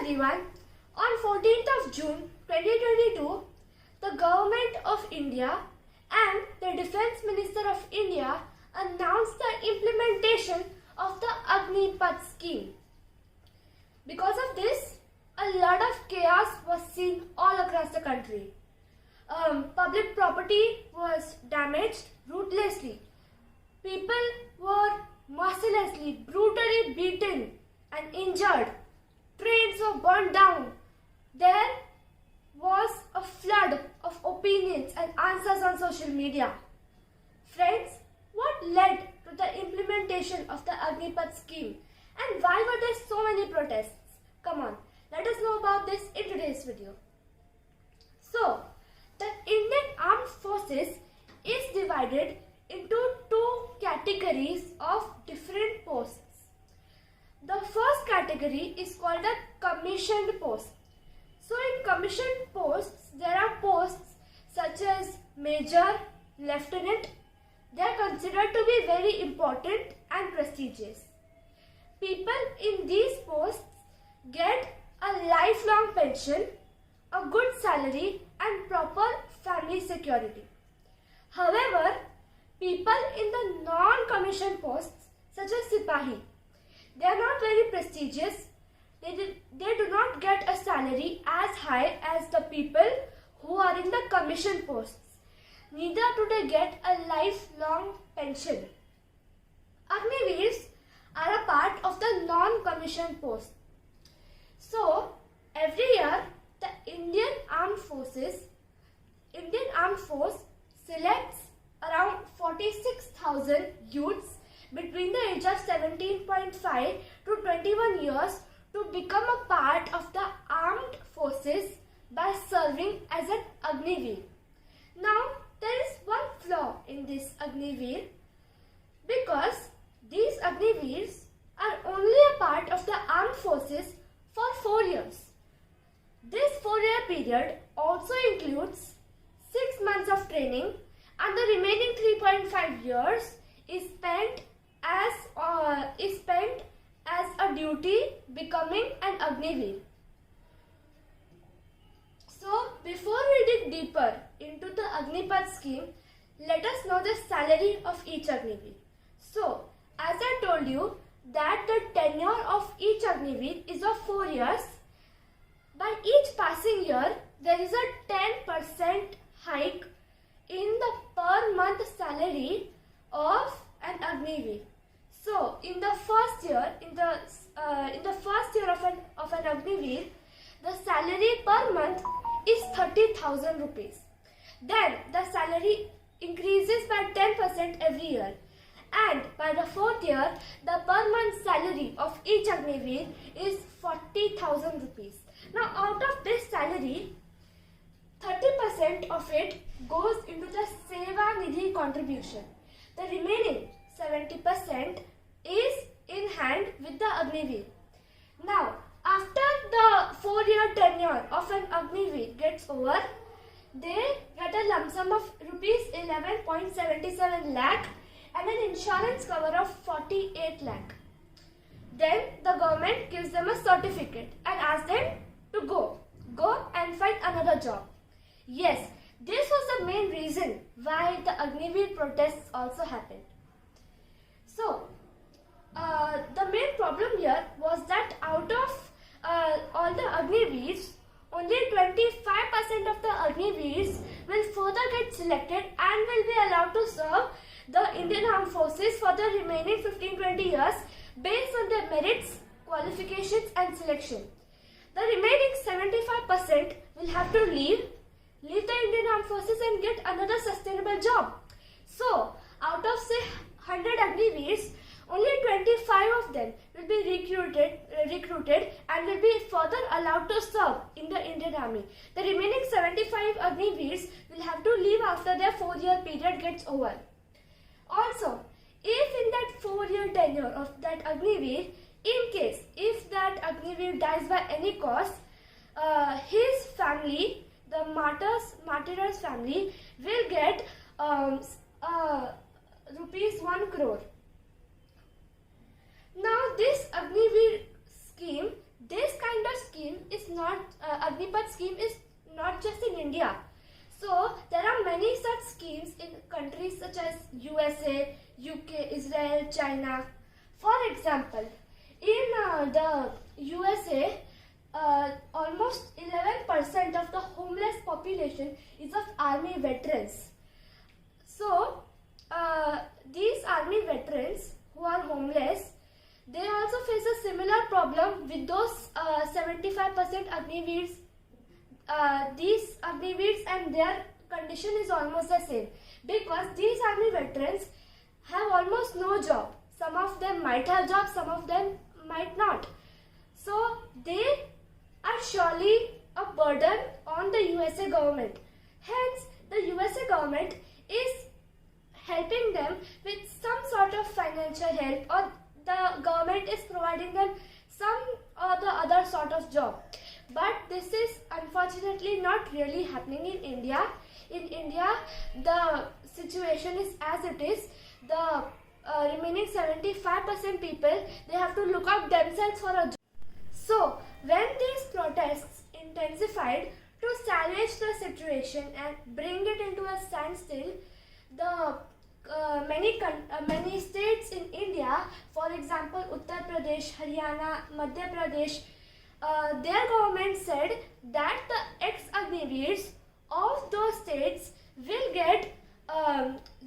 everyone. On 14th of June 2022, the Government of India and the Defence Minister of India announced the implementation of the Agnipath Scheme. Because of this, a lot of chaos was seen all across the country. Public property was damaged ruthlessly. People were mercilessly, brutally beaten and injured. Trains were burned down. There was a flood of opinions and answers on social media. Friends, what led to the implementation of the Agnipath Scheme and why were there so many protests? Come on, let us know about this in today's video. So, the Indian Armed Forces is divided into two categories of different posts. The first category is called a commissioned post. So in commissioned posts, there are posts such as Major, Lieutenant. They are considered to be very important and prestigious. People in these posts get a lifelong pension, a good salary and proper family security. However, people in the non-commissioned posts such as Sipahi, they are not very prestigious. They do not get a salary as high as the people who are in the commissioned posts. Neither do they get a lifelong pension. Agniveers are a part of the non-commissioned post. So, every year the Indian Armed Force selects around 46,000 youths between the age of 17.5 to 21 years to become a part of the armed forces by serving as an Agniveer. Now, there is one flaw in this Agniveer because these Agniveers are only a part of the armed forces for 4 years. This 4-year period also includes 6 months of training and the remaining 3.5 years is spent as a duty becoming an Agniveer. So, before we dig deeper into the Agnipath Scheme, let us know the salary of each Agniveer. So, as I told you that the tenure of each Agniveer is of 4 years. By each passing year, there is a 10% hike in the per month salary of an Agniveer. So, in the first year, of an Agniveer, the salary per month is 30,000 rupees. Then the salary increases by 10% every year. And by the 4th year, the per month salary of each Agniveer is 40,000 rupees. Now, out of this salary, 30% of it goes into the Seva Nidhi contribution. The remaining 70% is in hand with the Agniveer. Now, after the 4-year tenure of an Agniveer gets over, they get a lump sum of rupees 11.77 lakh and an insurance cover of 48 lakh. Then the government gives them a certificate and asks them to go and find another job. Yes, this was the main reason why the Agniveer protests also happened. So, the main problem here was that out of all the Agniveers, only 25% of the Agniveers will further get selected and will be allowed to serve the Indian Armed Forces for the remaining 15-20 years based on their merits, qualifications and selection. The remaining 75% will have to leave the Indian Armed Forces and get another sustainable job. So, out of say 100 Agniveers, only 25 of them will be recruited and will be further allowed to serve in the Indian Army. The remaining 75 Agniveers will have to leave after their 4-year period gets over. Also, if in that 4-year tenure of that Agniveer, in case if that Agniveer dies by any cause, his family, the martyr's family, will get rupees 1 crore. Now this Agniveer scheme, this kind of scheme Agnipath scheme is not just in India. So there are many such schemes in countries such as USA, UK, Israel, China. For example, in the USA, almost 11% of the homeless population is of army veterans. So these army veterans who are homeless, they also face a similar problem with those 75% Agniveers. These Agniveers and their condition is almost the same, because these army veterans have almost no job. Some of them might have jobs, some of them might not. So they are surely a burden on the USA government. Hence, the USA government is helping them with some sort of financial help, or the government is providing them some or the other sort of job. But this is unfortunately not really happening in India. In India, the situation is as it is. The remaining 75% people, they have to look out themselves for a job. So, when these protests intensified to salvage the situation and bring it into a standstill, the many states in India, for example Uttar Pradesh, Haryana, Madhya Pradesh, their government said that the ex-Agniveers of those states will get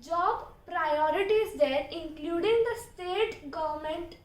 job priorities there, including the state government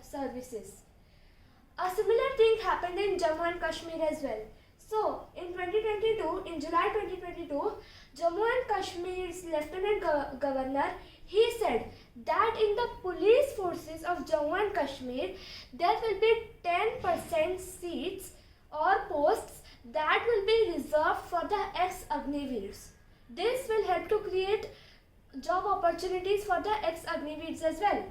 services. A similar thing happened in Jammu and Kashmir as well. So, in 2022, in July 2022, Jammu and Kashmir's Lieutenant Governor, he said that in the police forces of Jammu and Kashmir, there will be 10% seats or posts that will be reserved for the ex-Agniveers. This will help to create job opportunities for the ex-Agniveers as well.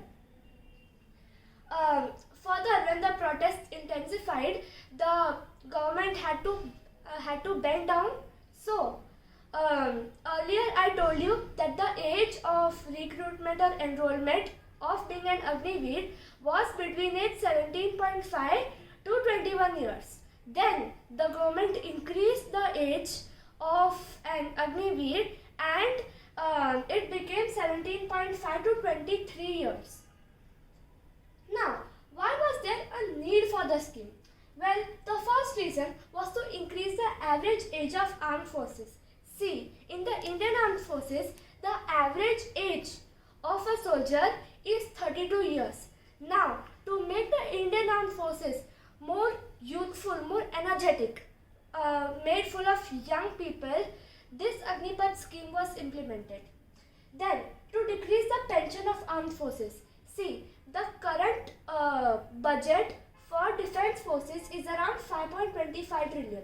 Further, when the protests intensified, the government had to bend down. So, earlier I told you that the age of recruitment or enrollment of being an Agniveer was between age 17.5 to 21 years. Then the government increased the age of an Agniveer and it became 17.5 to 23 years. Now, why was there a need for the scheme? Well, the first reason was to increase the average age of armed forces. See, in the Indian Armed Forces, the average age of a soldier is 32 years. Now, to make the Indian Armed Forces more youthful, more energetic, made full of young people, this Agnipath scheme was implemented. Then, to decrease the pension of armed forces. See, the current budget for defense forces is around 5.25 trillion.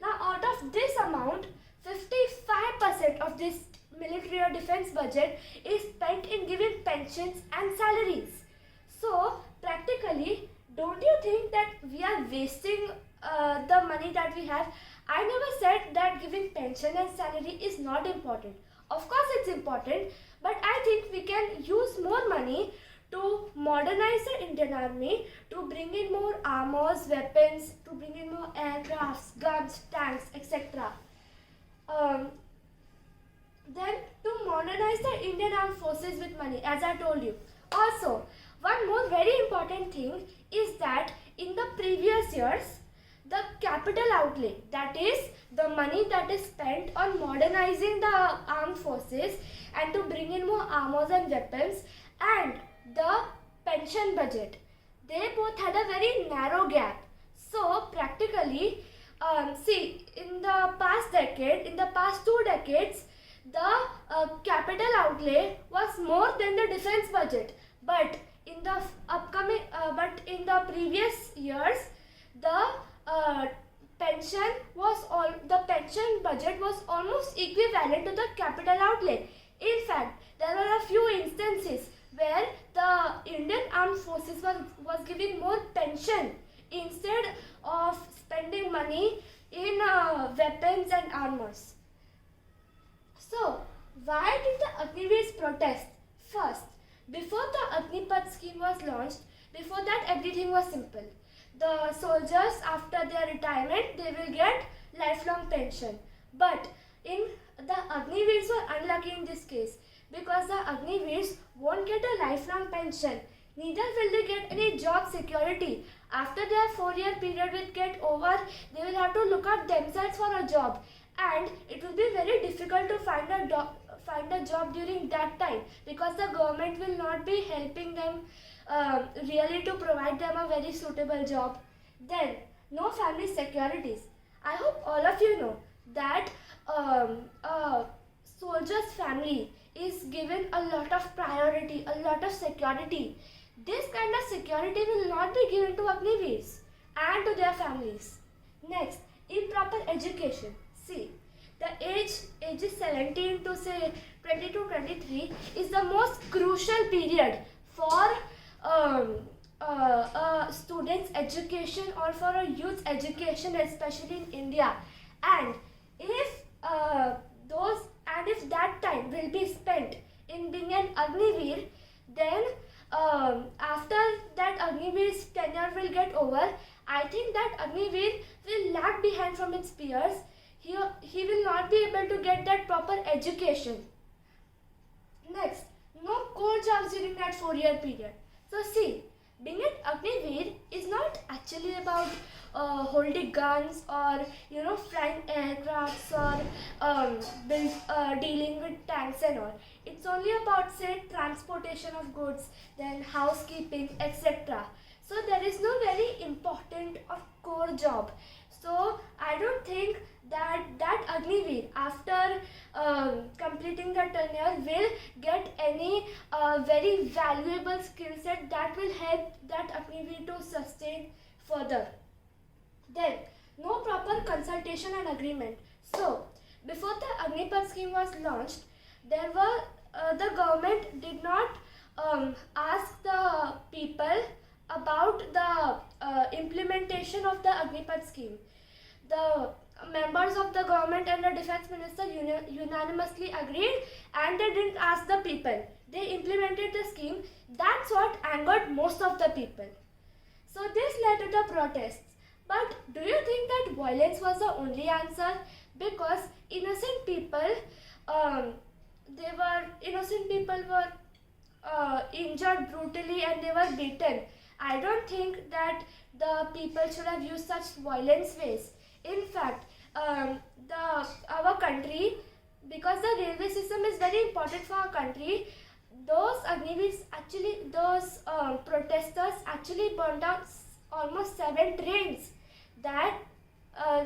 Now, out of this amount, 55% of this military or defense budget is spent in giving pensions and salaries. So, practically, don't you think that we are wasting the money that we have? I never said that giving pension and salary is not important. Of course, it's important, but I think we can use more money to modernize the Indian Army, to bring in more armors, weapons, to bring in more aircrafts, guns, tanks, etc. Then to modernize the Indian Armed Forces with money, as I told you. Also, one more very important thing is that in the previous years, the capital outlay, that is the money that is spent on modernizing the armed forces and to bring in more armors and weapons, and the pension budget, they both had a very narrow gap. So practically, see, in the past 2 decades, the capital outlay was more than the defense budget. But in the previous years, the pension budget was almost equivalent to the capital outlay. In fact, there were a few instances where the Indian Armed Forces was giving more pension instead of spending money in weapons and armors. So, why did the Agniveers protest? First, before the Agnipath scheme was launched, before that everything was simple. The the soldiers, after their retirement, they will get lifelong pension. But in the Agniveers were unlucky in this case, because the Agniveers won't get a lifelong pension. Neither will they get any job security. After their 4-year period will get over, they will have to look up themselves for a job, and it will be very difficult to find a job during that time, because the government will not be helping them really to provide them a very suitable job. Then, no family securities. I hope all of you know that a soldier's family is given a lot of priority, a lot of security. This kind of security will not be given to Agniveers and to their families. Next, improper education. See, the ages 17 to say 20 to 23 is the most crucial period for a student's education or for a youth's education, especially in India. And if if that time will be spent in being an Agniveer, then after that Agniveer's tenure will get over, I think that Agniveer will lag behind from its peers. He will not be able to get that proper education. Next, no core jobs during that 4-year period. So see, being an Agniveer is not actually about holding guns or flying aircrafts or dealing with tanks and all. It's only about say transportation of goods, then housekeeping, etc. So there is no very important or core job. So I don't think that Agniveer after completing the tenure will get any very valuable skill set that will help that Agniveer to sustain further. Then, no proper consultation and agreement. So, before the Agnipath scheme was launched, the government did not ask the people about the implementation of the Agnipath scheme. The members of the government and the defense minister unanimously agreed, and they didn't ask the people. They implemented the scheme. That's what angered most of the people. So this led to the protests. But do you think that violence was the only answer? Because innocent people were injured brutally and they were beaten. I don't think that the people should have used such violence ways. In fact, our country, because the railway system is very important for our country, those protesters actually burned down almost 7 trains. That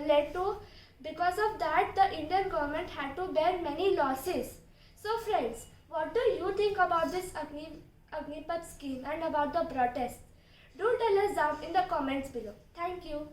led to, because of that, the Indian government had to bear many losses. So friends, what do you think about this Agnipath scheme and about the protests? Do tell us down in the comments below. Thank you.